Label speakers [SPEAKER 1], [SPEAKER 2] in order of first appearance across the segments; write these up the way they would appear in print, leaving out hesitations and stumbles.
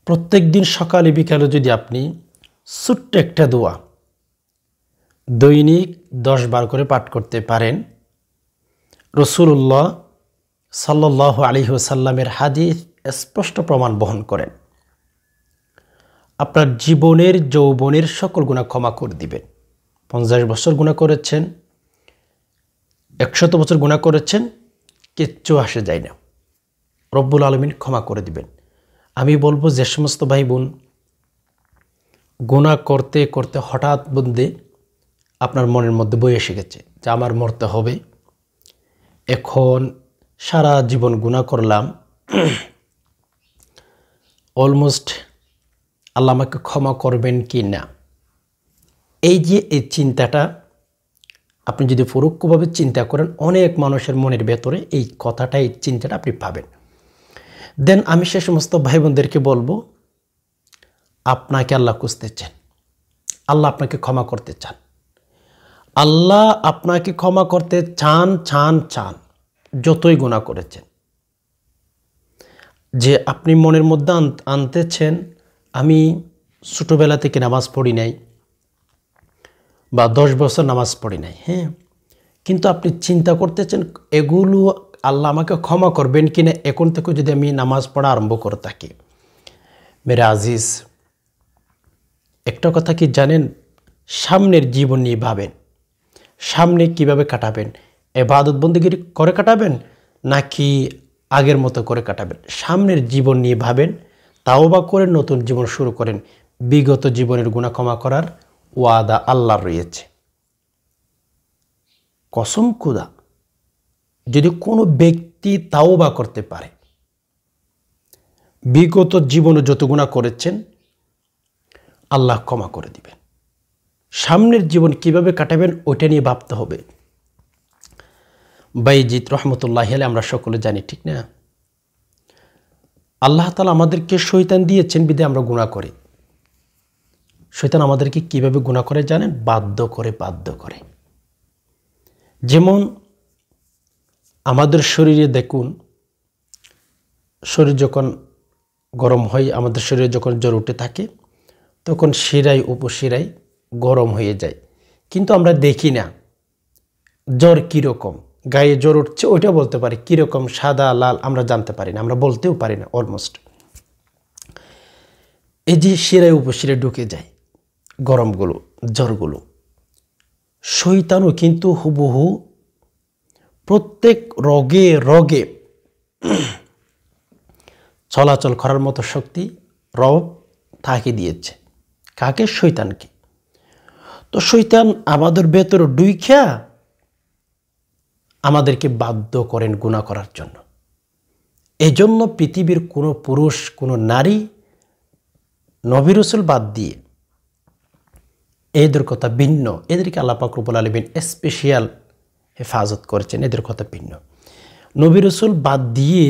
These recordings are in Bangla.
[SPEAKER 1] প্রত্যেক দিন সকালে বিকালে যদি আপনি ছোট্ট একটা দোয়া দৈনিক 10 বার করে পাঠ করতে পারেন, রাসূলুল্লাহ সাল্লাল্লাহু আলাইহি ওয়াসাল্লামের হাদিস স্পষ্ট প্রমাণ বহন করেন, আপনার জীবনের যৌবনের সকল গুনাহ ক্ষমা করে দিবেন। 50 বছর গুনাহ করেছেন, 100 বছর গুনাহ করেছেন, কিচ্ছু আসে যায় না, রব্বুল আলামিন ক্ষমা করে দিবেন। আমি বলবো যে সমস্ত ভাই বোন গুনাহ করতে করতে হঠাৎ বন্দে আপনার মনের মধ্যে বই এসে গেছে যে আমার মরতে হবে, এখন সারা জীবন গুনাহ করলাম, অলমোস্ট আল্লাহ আমাকে ক্ষমা করবেন কি না, এই যে এই চিন্তাটা আপনি যদি পরোক্ষভাবে চিন্তা করেন, অনেক মানুষের মনের ভেতরে এই কথাটা, এই চিন্তাটা আপনি পাবেন। দেন আমি সে সমস্ত ভাই বোনদেরকে বলবো, আপনাকে আল্লাহ খুঁজতেছেন, আল্লাহ আপনাকে ক্ষমা করতে চান, আল্লাহ আপনাকে ক্ষমা করতে চান চান চান যতই গুনাহ করেছেন। যে আপনি মনের মধ্যে আনতেছেন আমি ছোটোবেলা থেকে নামাজ পড়ি নাই বা 10 বছর নামাজ পড়ি নাই, হ্যাঁ, কিন্তু আপনি চিন্তা করতেছেন এগুলো আল্লাহ আমাকে ক্ষমা করবেন কিনা এখন থেকে যদি আমি নামাজ পড়া আরম্ভ করে থাকি। মেরে আজিজ, একটা কথা কি জানেন, সামনের জীবন নিয়ে ভাবেন, সামনে কিভাবে কাটাবেন, ইবাদত বন্দেগী করে কাটাবেন নাকি আগের মতো করে কাটাবেন, সামনের জীবন নিয়ে ভাবেন, তাওবা করে নতুন জীবন শুরু করেন। বিগত জীবনের গুনাহ ক্ষমা করার ওয়াদা আল্লাহর রয়েছে। কসম খুদা, যদি কোনো ব্যক্তি তাওবা করতে পারে, বিগত জীবনে যত গুনাহ করেছেন আল্লাহ ক্ষমা করে দিবেন। সামনের জীবন কিভাবে কাটাবেন ওইটা নিয়ে ভাবতে হবে। বাইজিদ রহমতুল্লাহি আলাইহি আমরা সকলে জানি, ঠিক না? আল্লাহ তাআলা আমাদেরকে শয়তান দিয়েছেন বিধায় আমরা গুনাহ করি। শয়তান আমাদেরকে কিভাবে গুনাহ করে জানেন? বাধ্য করে। যেমন আমাদের শরীরে দেখুন, শরীর যখন গরম হয়, আমাদের শরীরে যখন জ্বর উঠে থাকে তখন শিরায় উপশিরায় গরম হয়ে যায়, কিন্তু আমরা দেখি না জ্বর কীরকম, গায়ে জ্বর উঠছে ওইটা বলতে পারি, কীরকম সাদা লাল আমরা জানতে পারি না, আমরা বলতেও পারি না অলমোস্ট। এই যে শিরায় উপশিরায় ঢুকে যায় গরমগুলো, জ্বরগুলো, শয়তানও কিন্তু হুবহু প্রত্যেক রগে রগে চলাচল করার মতো শক্তি রব তাকে দিয়েছে। কাকে? শয়তানকে। তো শয়তান আমাদের ভেতরে ঢুইকা আমাদেরকে বাধ্য করেন গুনাহ করার জন্য। এজন্য পৃথিবীর কোনো পুরুষ, কোনো নারী, নবী রাসূল বাদ দিয়ে এদের কথা ভিন্ন, এদেরকে আল্লাহ পাক রব্বুল আলামিন স্পেশাল হেফাজত করেছেন, এদের কথা ভিন্ন। নবী রাসূল বাদ দিয়ে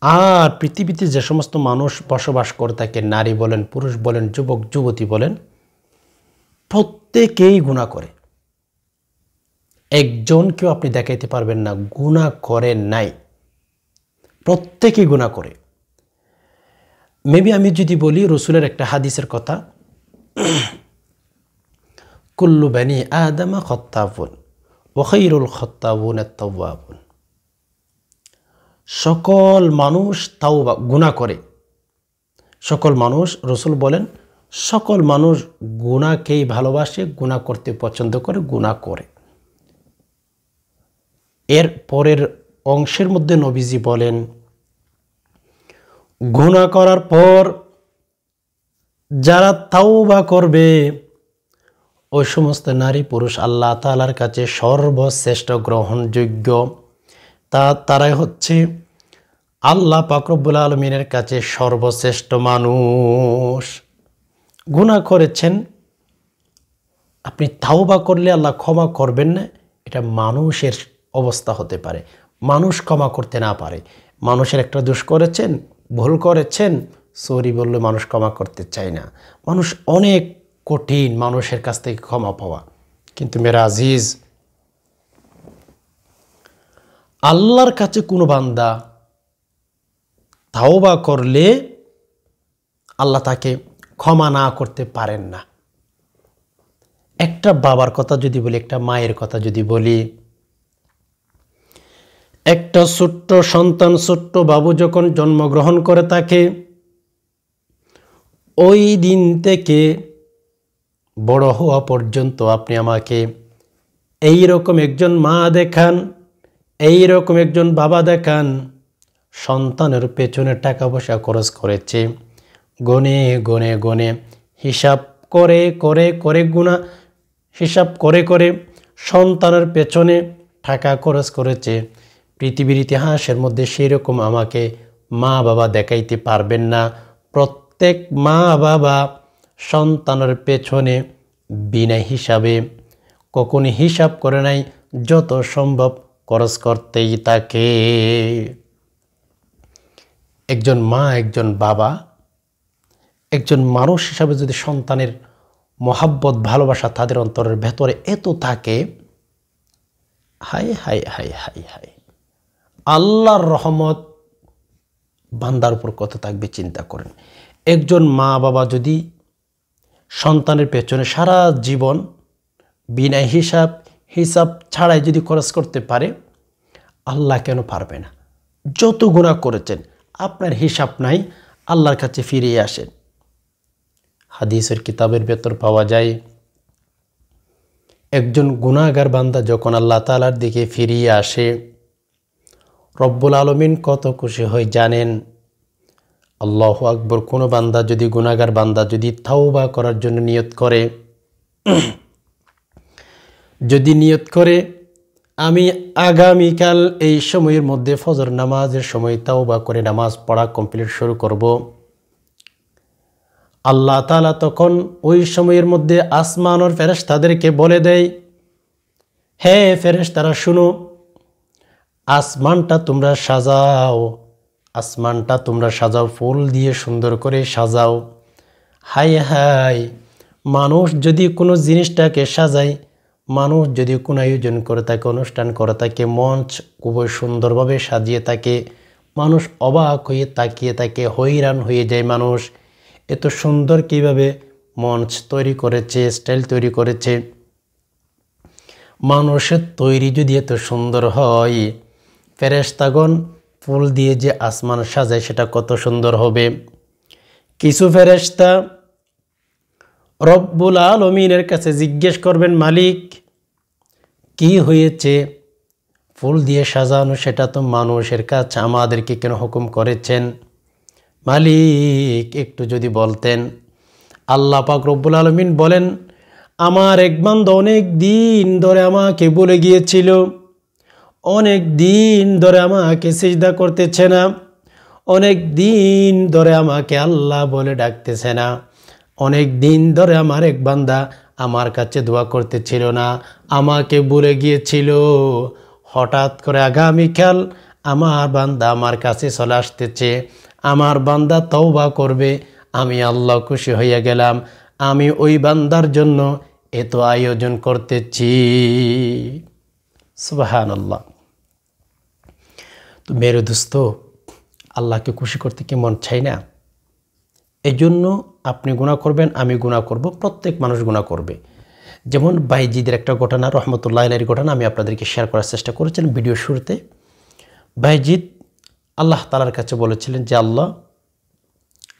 [SPEAKER 1] আর পৃথিবীতে যে সমস্ত মানুষ বসবাস করে থাকে, নারী বলেন, পুরুষ বলেন, যুবক যুবতী বলেন, প্রত্যেকেই গুনাহ করে। একজনকেও আপনি দেখাইতে পারবেন না গুনাহ করে নাই, প্রত্যেকেই গুনাহ করে। মেবি আমি যদি বলি রাসূলের একটা হাদিসের কথা, কুল্লু বানি আদম খাত্তাবুন ওয়া খায়রুল খাত্তাবুন আত-তাওয়াবুন। সকল মানুষ তাওবা গুনাহ করে, সকল মানুষ, রাসূল বলেন সকল মানুষ গুনাহকেই ভালোবাসে, গুনাহ করতে পছন্দ করে, গুনাহ করে। এর পরের অংশের মধ্যে নবীজি বলেন, গুনাহ করার পর যারা তাওবা করবে ওই সমস্ত নারী পুরুষ আল্লাহ তাআলার কাছে সর্বশ্রেষ্ঠ গ্রহণযোগ্য, তারাই হচ্ছে আল্লাহ পাক রব্বুল আলামিনের কাছে সর্বশ্রেষ্ঠ মানুষ। গুনাহ করেছেন, আপনি তাওবা করলে আল্লাহ ক্ষমা করবেন না, এটা মানুষের অবস্থা হতে পারে। মানুষ ক্ষমা করতে না পারে, মানুষের একটা দোষ করেছেন, ভুল করেছেন, সরি বললে মানুষ ক্ষমা করতে চায় না। মানুষ অনেক কঠিন মানুষের কাছ থেকে ক্ষমা পাওয়া। কিন্তু মেরা আজিজ, আল্লাহর কাছে কোনো বান্দা তাওবা করলে আল্লাহ তাকে ক্ষমা না করতে পারেন না। একটা বাবার কথা যদি বলি, একটা মায়ের কথা যদি বলি, একটা ছোট্ট সন্তান, ছোট্ট বাবু যখন জন্মগ্রহণ করে থাকে, ওই দিন থেকে বড় হওয়া পর্যন্ত আপনি আমাকে এই রকম একজন মা দেখান, এই রকম একজন বাবা দেখান, সন্তানের পেছনে টাকা পয়সা খরচ করেছে, গনে গনে গনে হিসাব করে করে করে হিসাব করে করে সন্তানের পেছনে টাকা খরচ করেছে। পৃথিবীর ইতিহাসের মধ্যে সেই রকম আমাকে মা বাবা দেখাইতে পারবেন না। প্রত্যেক মা বাবা সন্তানের পেছনে বিনা হিসাবে, কখনো হিসাব করে নাই, যত সম্ভব খরচ করতেই থাকে। একজন মা, একজন বাবা, একজন মানুষ হিসাবে যদি সন্তানের মহাব্বত, ভালোবাসা তাদের অন্তরের ভেতরে এত থাকে, high high high high high, আল্লাহর রহমত বান্দার উপর কত থাকবে চিন্তা করেন। একজন মা বাবা যদি সন্তানের পেছনে সারা জীবন বিনা হিসাব ছাড়াই যদি খরচ করতে পারে, আল্লাহ কেন পারবে না? যত গুনাহ করেছেন আপনার হিসাব নাই, আল্লাহর কাছে ফিরিয়ে আসেন। হাদিসের কিতাবের ভেতর পাওয়া যায়, একজন গুনাহগার বান্দা যখন আল্লাহ তাআলার দিকে ফিরিয়ে আসে, রব্বুল আলামিন কত খুশি হয় জানেন? আল্লাহু আকবার। কোনো বান্দা যদি, গুনাহগার বান্দা যদি তাওবা করার জন্য নিয়ত করে, যদি নিয়ত করে আমি আগামীকাল এই সময়ের মধ্যে ফজর নামাজের সময় তাওবা করে নামাজ পড়া কমপ্লিট শুরু করব, আল্লাহ তাআলা তখন ওই সময়ের মধ্যে আসমানের ফেরেশতাদেরকে বলে দেয়, হে ফেরেশতারা শুনো, আসমানটা তোমরা সাজাও, আসমানটা তোমরা সাজাও, ফুল দিয়ে সুন্দর করে সাজাও। হাই হাই, মানুষ যদি কোনো জিনিসটাকে সাজায়, মানুষ যদি কোনো আয়োজন করে থাকে, অনুষ্ঠান করে থাকে, মঞ্চ খুবই সুন্দরভাবে সাজিয়ে থাকে, মানুষ অবাক হয়ে তাকিয়ে থাকে, হয়রান হয়ে যায়। মানুষ এত সুন্দর কিভাবে মঞ্চ তৈরি করেছে, স্টাইল তৈরি করেছে। মানুষের তৈরি যদি এত সুন্দর হয়, ফেরেশতাগণ ফুল দিয়ে যে আসমান সাজায় সেটা কত সুন্দর হবে। কিছু ফেরেশতা রব্বুল আলামিনের কাছে জিজ্ঞেস করবেন, মালিক কি হয়েছে? ফুল দিয়ে সাজানো সেটা তো মানুষের কাজ, আমাদেরকে কেন হুকুম করেছেন? মালিক একটু যদি বলতেন। আল্লাহ পাক রব্বুল আলামিন বলেন, আমার এক বান্দা অনেক দিন ধরে আমাকে বলে গিয়েছিল, অনেক দিন ধরে আমাকে সিজদা করতেছে না, অনেক দিন ধরে আমাকে আল্লাহ বলে ডাকতেছে না, অনেক দিন ধরে আমার এক বান্দা আমার কাছে দোয়া করতেছিল না, আমাকে ভুলে গিয়েছিল। হঠাৎ করে আগামীকাল আমার বান্দা আমার কাছে চলে আসতেছে, আমার বান্দা তওবা করবে, আমি আল্লাহ খুশি হইয়া গেলাম, আমি ওই বান্দার জন্য এত আয়োজন করতেছি। সুবহানাল্লাহ। তো মেরে দোস্ত, আল্লাহকে খুশি করতে কি মন চাই না? এই জন্য আপনি গুনাহ করবেন, আমি গুনাহ করব, প্রত্যেক মানুষ গুনাহ করবে। যেমন বাইজিদের একটা ঘটনা, রহমতুল্লাহ আলাইহির ঘটনা আমি আপনাদেরকে শেয়ার করার চেষ্টা করেছিলাম ভিডিও শুরুতে। বাইজিদ আল্লাহ তাআলার কাছে বলেছিলেন যে, আল্লাহ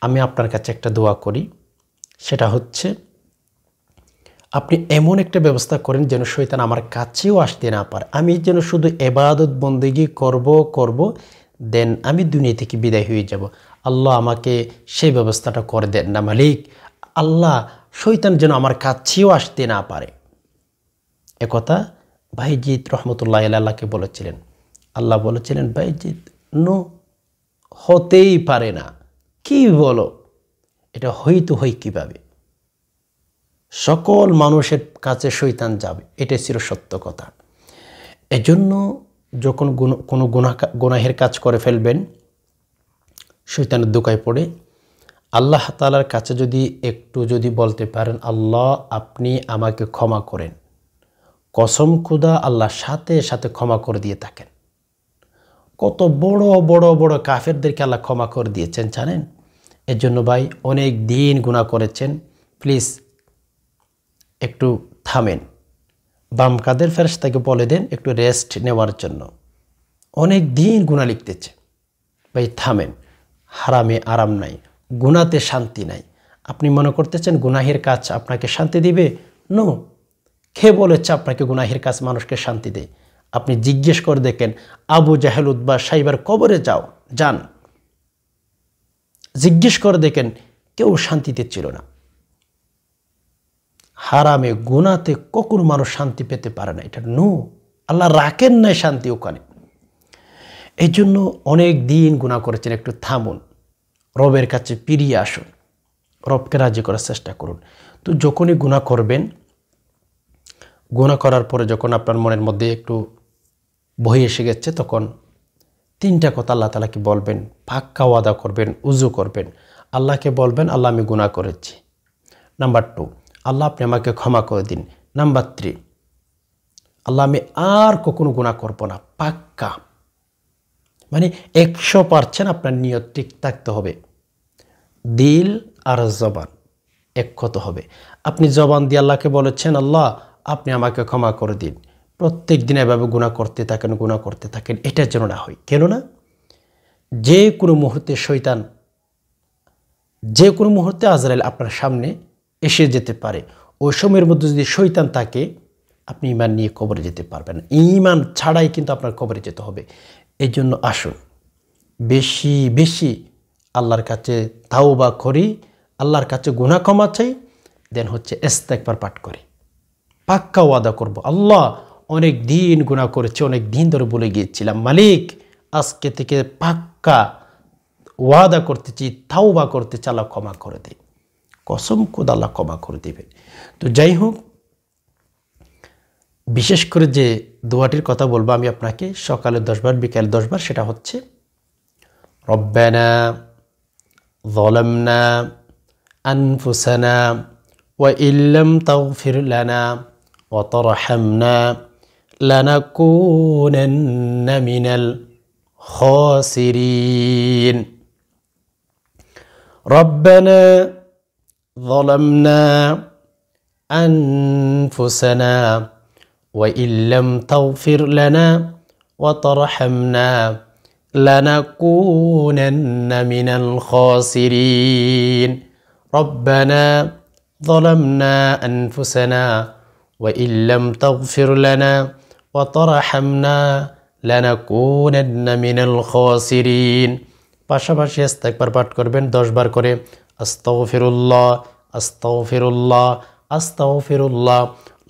[SPEAKER 1] আমি আপনার কাছে একটা দোয়া করি, সেটা হচ্ছে আপনি এমন একটা ব্যবস্থা করেন যেন শয়তান আমার কাছেও আসতে না পারে, আমি যেন শুধু ইবাদত বন্দেগী করব, দেন আমি দুনিয়া থেকে বিদায় হয়ে যাব। আল্লাহ আমাকে সেই ব্যবস্থাটা করে দেন না মালিক। আল্লাহ শয়তান যেন আমার কাছেও আসতে না পারে। একথা বাইজিদ রহমতুল্লাহ আল্লাহকে বলেছিলেন। আল্লাহ বলেছিলেন, বাইজিদ নো, হতেই পারে না। কি বলো? এটা হইতে হয় কিভাবে? সকল মানুষের কাছে শয়তান যাবে, এটাই ছিল সত্য কথা। এজন্য যখন কোনো গুনাহের কাজ করে ফেলবেন, শয়তানের দোকায় পড়ে আল্লাহ তাআলার কাছে যদি বলতে পারেন, আল্লাহ আপনি আমাকে ক্ষমা করেন, কসম খুদা আল্লাহ সাথে সাথে ক্ষমা করে দিয়ে থাকেন। কত বড় বড় বড় কাফেরদেরকে আল্লাহ ক্ষমা করে দিয়েছেন জানেন। এর জন্য ভাই অনেক দিন গুনাহ করেছেন, প্লিজ একটু থামেন। বাম কাদের ফেরেশতাকে বলে দেন একটু রেস্ট নেওয়ার জন্য, অনেক দিন গুনাহ লিখতেছে। ভাই থামেন, হারামে আরাম নাই, গুনাতে শান্তি নাই। আপনি মনে করতেছেন গুনাহের কাজ আপনাকে শান্তি দিবে? নো। কে বলেছে আপনাকে গুনাহের কাজ মানুষকে শান্তি দেয়? আপনি জিজ্ঞেস করে দেখেন, আবু জাহেল উতবা সাইবার কবরে যান, জিজ্ঞেস করে দেখেন, কেউ শান্তিতে ছিল না। হারামে গুনাতে কখনো মানুষ শান্তি পেতে পারে না, এটা নো। আল্লাহ রাখেন নাই শান্তি ওখানে। এই জন্য অনেক দিন গুনাহ করেছেন, একটু থামুন, রবের কাছে ফিরিয়ে আসুন, রবকে রাজি করার চেষ্টা করুন। তো যখনই গুনাহ করবেন, গুনাহ করার পরে যখন আপনার মনের মধ্যে একটু ভয় এসে গেছে, তখন তিনটা কথা আল্লাহ তাআলাকে বলবেন, পাক্কা ওয়াদা করবেন, উজু করবেন, আল্লাহকে বলবেন আল্লাহ আমি গুনাহ করেছি। নাম্বার 2, আল্লাহ আপনি আমাকে ক্ষমা করে দিন। নাম্বার 3, আল্লাহ আমি আর কখনো গুনাহ করব না, পাক্কা। মানে 100% আপনার নিয়ত ঠিক থাকতে হবে, দিল আর জবান এক হতে হবে। আপনি জবান দিয়ে আল্লাহকে বলেছেন আল্লাহ আপনি আমাকে ক্ষমা করে দিন, প্রত্যেক দিন এভাবে গুনাহ করতে থাকেন, এটা যেন না হয়। কেননা যে কোনো মুহূর্তে শয়তান, যে কোনো মুহূর্তে আজরাইল আপনার সামনে এসে যেতে পারে। ওই সময়ের মধ্যে যদি শয়তান থাকে, আপনি ঈমান নিয়ে কবরে যেতে পারবেন না। ঈমান ছাড়াই কিন্তু আপনার কবরে যেতে হবে। এই জন্য আসুন বেশি বেশি আল্লাহর কাছে তাওবা করি, আল্লাহর কাছে গুনাহ ক্ষমা চাই, দেন হচ্ছে ইস্তেগফার পাঠ করি, পাক্কা ওয়াদা করব আল্লাহ অনেক দিন গুনাহ করেছি, অনেক দিন ধরে বলে গিয়েছিলাম, মালিক আজকে থেকে পাক্কা ওয়াদা করতেছি, তাওবা করতেছি, আল্লাহ ক্ষমা করে দিন। কসম খোদা আল্লাহ ক্ষমা করে দিবেন। তো যাই হোক, বিশেষ করে যে দোয়াটির কথা বলবো আমি আপনাকে, সকালে 10 বার বিকালে 10 বার, সেটা হচ্ছে রব্বানা যালামনা আনফুসানা ওয়া ইল্লাম তাগফির লানা ওয়া তারহামনা লানাকুনান্না মিনাল খাসিরিন। রব্বানা যালামনা আনফুসানা ওয়া ইল্লাম তাগফির লানা ওয়া তারহামনা লানাকুনান্না মিনাল খাসিরিন। রব্বানা যালামনা আনফুসানা ওয়া ইল্লাম তাগফির লানা ওয়া তারহামনা লানাকুনান্না মিনাল খাসিরিন। পাশাপাশি ইস্তেগফার পাঠ করবেন 10 বার করে, আস্তাগফিরুল্লাহ আস্তাগফিরুল্লাহ আস্তাগফিরুল্লাহ।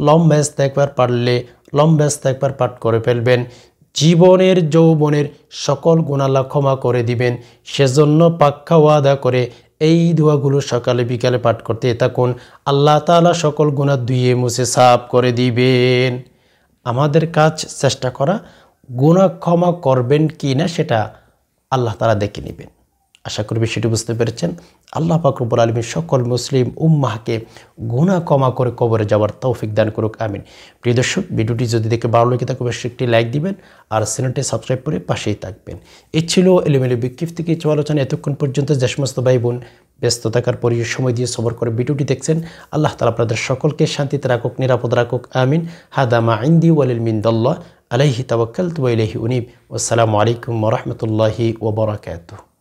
[SPEAKER 1] লম্বা ইস্তেগফার পারলে লম্বা ইস্তেগফার পাঠ করে ফেলবেন। জীবনের যৌবনের সকল গুনাহ আল্লাহ ক্ষমা করে দিবেন। সেজন্য পাক্কা ওয়াদা করে এই দোয়াগুলো সকালে বিকালে পাঠ করতে থাকুন, আল্লাহ তাআলা সকল গুনাহ ধুয়ে মুছে সাফ করে দিবেন। আমাদের কাজ চেষ্টা করা, গুনাহ ক্ষমা করবেন কি না সেটা আল্লাহ তাআলা দেখে নেবেন। আশা করি বিষয়টি বুঝতে পেরেছেন। আল্লাহ পাক রব্বুল আলামিন সকল মুসলিম উম্মাহকে গুনাহ ক্ষমা করে কবরে যাওয়ার তৌফিক দান করুক, আমিন। প্রিয় দর্শক, ভিডিওটি যদি দেখে ভালো লেগে থাকে অবশ্যই একটি লাইক দিবেন আর চ্যানেলটি সাবস্ক্রাইব করে পাশেই থাকবেন। এই ছিল এলোমেলো বিক্ষিপ্ত থেকে কিছু আলোচনা। এতক্ষণ পর্যন্ত যে সমস্ত ভাই বোন ব্যস্ত থাকার পরে সময় দিয়ে সবর করে ভিডিওটি দেখছেন, আল্লাহ তাআলা আপনাদের সকলকে শান্তিতে রাখুক, নিরাপদ রাখুক, আমিন। হাদা মা ইনদি ওয়া লিল মিনদাল্লাহ আলাইহি তাওয়াক্কালতু ওয়া ইলাইহি উনীব। আসসালামু আলাইকুম ওয়া রাহমাতুল্লাহি ওয়া বারাকাতুহু।